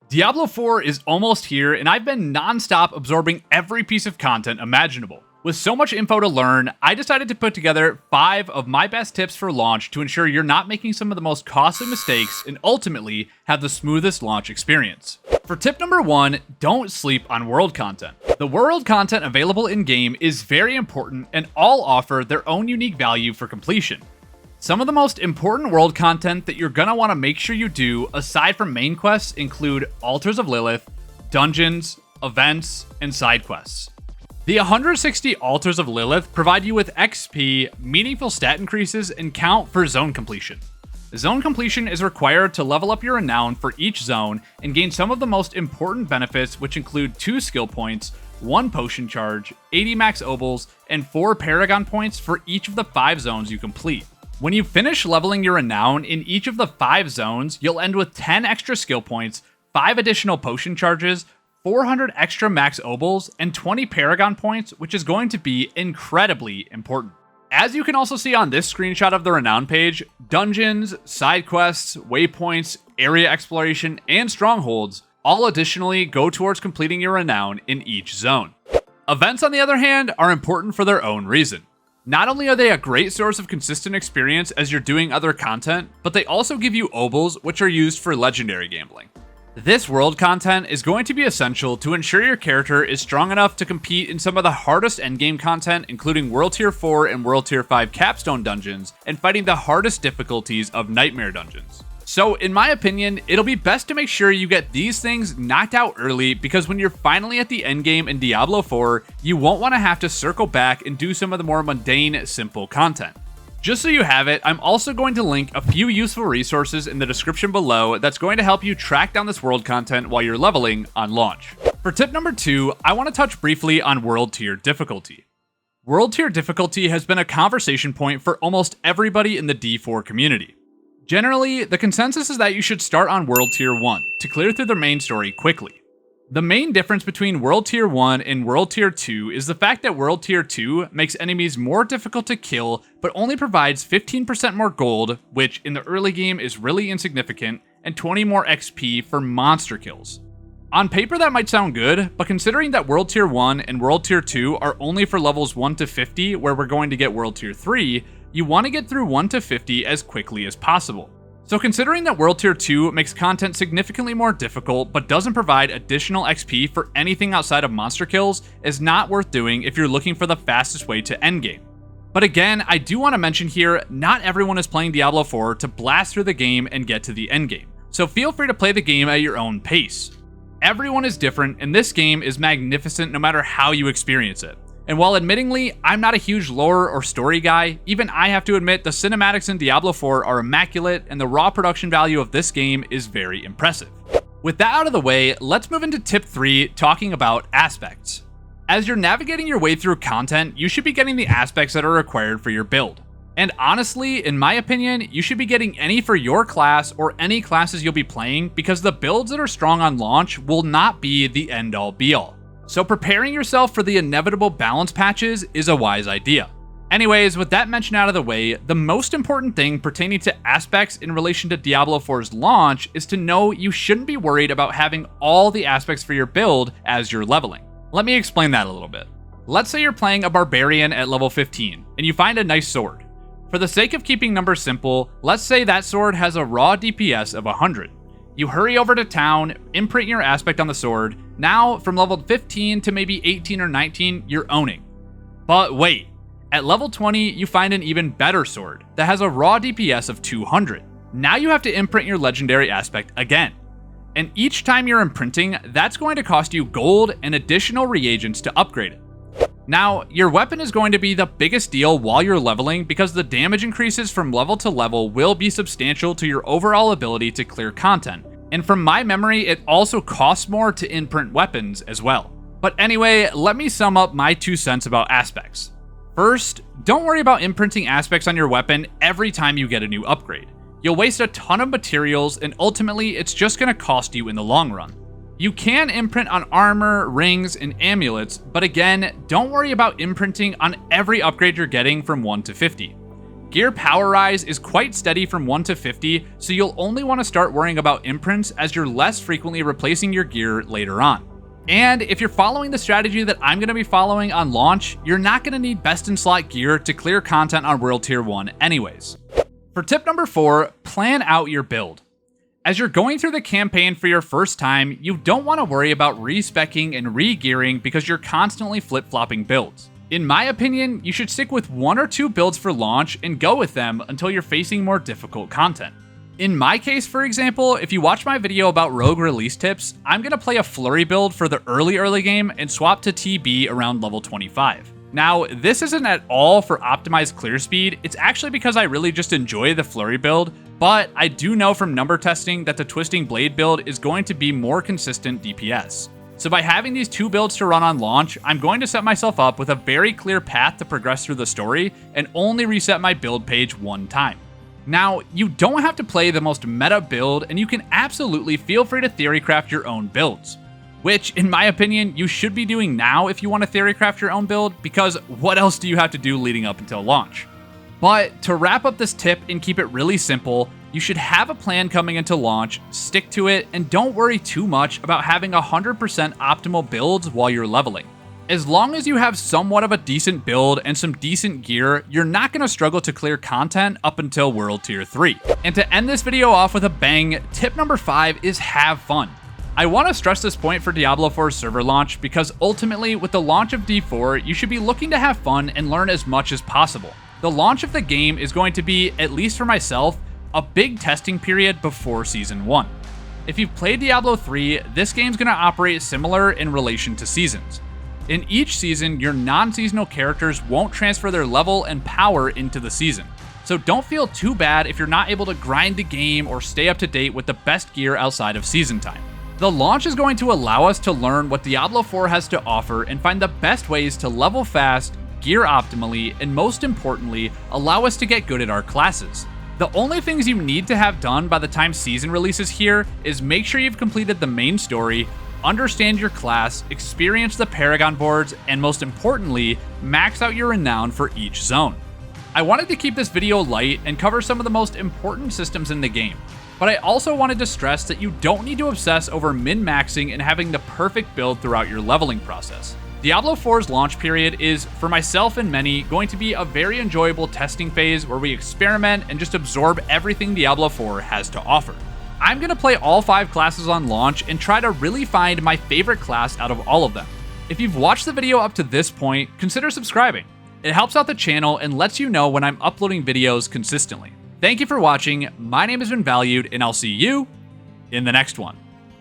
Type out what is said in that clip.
Diablo 4 is almost here, and I've been non-stop absorbing every piece of content imaginable. With so much info to learn, I decided to put together 5 of my best tips for launch to ensure you're not making some of the most costly mistakes and ultimately have the smoothest launch experience. For tip number 1, don't sleep on world content. The world content available in-game is very important and all offer their own unique value for completion. Some of the most important world content that you're gonna want to make sure you do, aside from main quests, include Altars of Lilith, dungeons, events, and side quests. The 160 Altars of Lilith provide you with XP, meaningful stat increases, and count for zone completion. Zone completion is required to level up your renown for each zone and gain some of the most important benefits, which include 2 skill points, 1 potion charge, 80 max obols, and 4 paragon points for each of the 5 zones you complete. When you finish leveling your renown in each of the 5 zones, you'll end with 10 extra skill points, 5 additional potion charges, 400 extra max obols, and 20 paragon points, which is going to be incredibly important. As you can also see on this screenshot of the renown page, dungeons, side quests, waypoints, area exploration, and strongholds all additionally go towards completing your renown in each zone. Events, on the other hand, are important for their own reason. Not only are they a great source of consistent experience as you're doing other content, but they also give you obols, which are used for legendary gambling. This world content is going to be essential to ensure your character is strong enough to compete in some of the hardest endgame content, including World Tier 4 and World Tier 5 capstone dungeons, and fighting the hardest difficulties of nightmare dungeons. So, in my opinion, it'll be best to make sure you get these things knocked out early, because when you're finally at the endgame in Diablo 4, you won't want to have to circle back and do some of the more mundane, simple content. Just so you have it, I'm also going to link a few useful resources in the description below that's going to help you track down this world content while you're leveling on launch. For tip number 2, I want to touch briefly on World Tier difficulty. World Tier difficulty has been a conversation point for almost everybody in the D4 community. Generally, the consensus is that you should start on World Tier 1 to clear through the main story quickly. The main difference between World Tier 1 and World Tier 2 is the fact that World Tier 2 makes enemies more difficult to kill, but only provides 15% more gold, which in the early game is really insignificant, and 20 more XP for monster kills. On paper that might sound good, but considering that World Tier 1 and World Tier 2 are only for levels 1 to 50, where we're going to get World Tier 3, you want to get through 1 to 50 as quickly as possible. So considering that World Tier 2 makes content significantly more difficult but doesn't provide additional XP for anything outside of monster kills is not worth doing if you're looking for the fastest way to endgame. But again, I do want to mention here, not everyone is playing Diablo 4 to blast through the game and get to the endgame, so feel free to play the game at your own pace. Everyone is different, and this game is magnificent no matter how you experience it. And while admittingly, I'm not a huge lore or story guy, even I have to admit the cinematics in Diablo 4 are immaculate, and the raw production value of this game is very impressive. With that out of the way, let's move into tip 3, talking about aspects. As you're navigating your way through content, you should be getting the aspects that are required for your build. And honestly, in my opinion, you should be getting any for your class or any classes you'll be playing, because the builds that are strong on launch will not be the end-all be-all. So preparing yourself for the inevitable balance patches is a wise idea. Anyways, with that mention out of the way, the most important thing pertaining to aspects in relation to Diablo 4's launch is to know you shouldn't be worried about having all the aspects for your build as you're leveling. Let me explain that a little bit. Let's say you're playing a barbarian at level 15, and you find a nice sword. For the sake of keeping numbers simple, let's say that sword has a raw DPS of 100. You hurry over to town, imprint your aspect on the sword. Now, from level 15 to maybe 18 or 19, you're owning. But wait, at level 20, you find an even better sword that has a raw DPS of 200. Now you have to imprint your legendary aspect again. And each time you're imprinting, that's going to cost you gold and additional reagents to upgrade it. Now, your weapon is going to be the biggest deal while you're leveling, because the damage increases from level to level will be substantial to your overall ability to clear content. And from my memory, it also costs more to imprint weapons as well. But anyway, let me sum up my 2 cents about aspects. First, don't worry about imprinting aspects on your weapon every time you get a new upgrade. You'll waste a ton of materials, and ultimately it's just going to cost you in the long run. You can imprint on armor, rings, and amulets, but again, don't worry about imprinting on every upgrade you're getting from 1 to 50. Gear power rise is quite steady from 1 to 50, so you'll only want to start worrying about imprints as you're less frequently replacing your gear later on. And if you're following the strategy that I'm going to be following on launch, you're not going to need best in slot gear to clear content on World Tier 1 anyways. For tip number 4, plan out your build. As you're going through the campaign for your first time, you don't want to worry about respecking and re-gearing because you're constantly flip-flopping builds. In my opinion, you should stick with 1 or 2 builds for launch and go with them until you're facing more difficult content. In my case, for example, if you watch my video about rogue release tips, I'm going to play a flurry build for the early game and swap to TB around level 25. Now, this isn't at all for optimized clear speed, it's actually because I really just enjoy the flurry build, but I do know from number testing that the twisting blade build is going to be more consistent DPS. So by having these 2 builds to run on launch, I'm going to set myself up with a very clear path to progress through the story and only reset my build page 1 time. Now, you don't have to play the most meta build, and you can absolutely feel free to theorycraft your own builds. Which, in my opinion, you should be doing now if you want to theorycraft your own build, because what else do you have to do leading up until launch? But to wrap up this tip and keep it really simple, you should have a plan coming into launch, stick to it, and don't worry too much about having 100% optimal builds while you're leveling. As long as you have somewhat of a decent build and some decent gear, you're not going to struggle to clear content up until World Tier 3. And to end this video off with a bang, tip number 5 is have fun. I want to stress this point for Diablo 4's server launch because ultimately, with the launch of D4, you should be looking to have fun and learn as much as possible. The launch of the game is going to be, at least for myself, a big testing period before Season 1. If you've played Diablo 3, this game's going to operate similar in relation to seasons. In each season, your non-seasonal characters won't transfer their level and power into the season. So don't feel too bad if you're not able to grind the game or stay up to date with the best gear outside of season time. The launch is going to allow us to learn what Diablo 4 has to offer and find the best ways to level fast, gear optimally, and most importantly, allow us to get good at our classes. The only things you need to have done by the time season releases here is make sure you've completed the main story, understand your class, experience the Paragon boards, and most importantly, max out your renown for each zone. I wanted to keep this video light and cover some of the most important systems in the game, but I also wanted to stress that you don't need to obsess over min-maxing and having the perfect build throughout your leveling process. Diablo 4's launch period is, for myself and many, going to be a very enjoyable testing phase where we experiment and just absorb everything Diablo 4 has to offer. I'm going to play all 5 classes on launch and try to really find my favorite class out of all of them. If you've watched the video up to this point, consider subscribing. It helps out the channel and lets you know when I'm uploading videos consistently. Thank you for watching, my name has been Valued, and I'll see you in the next one.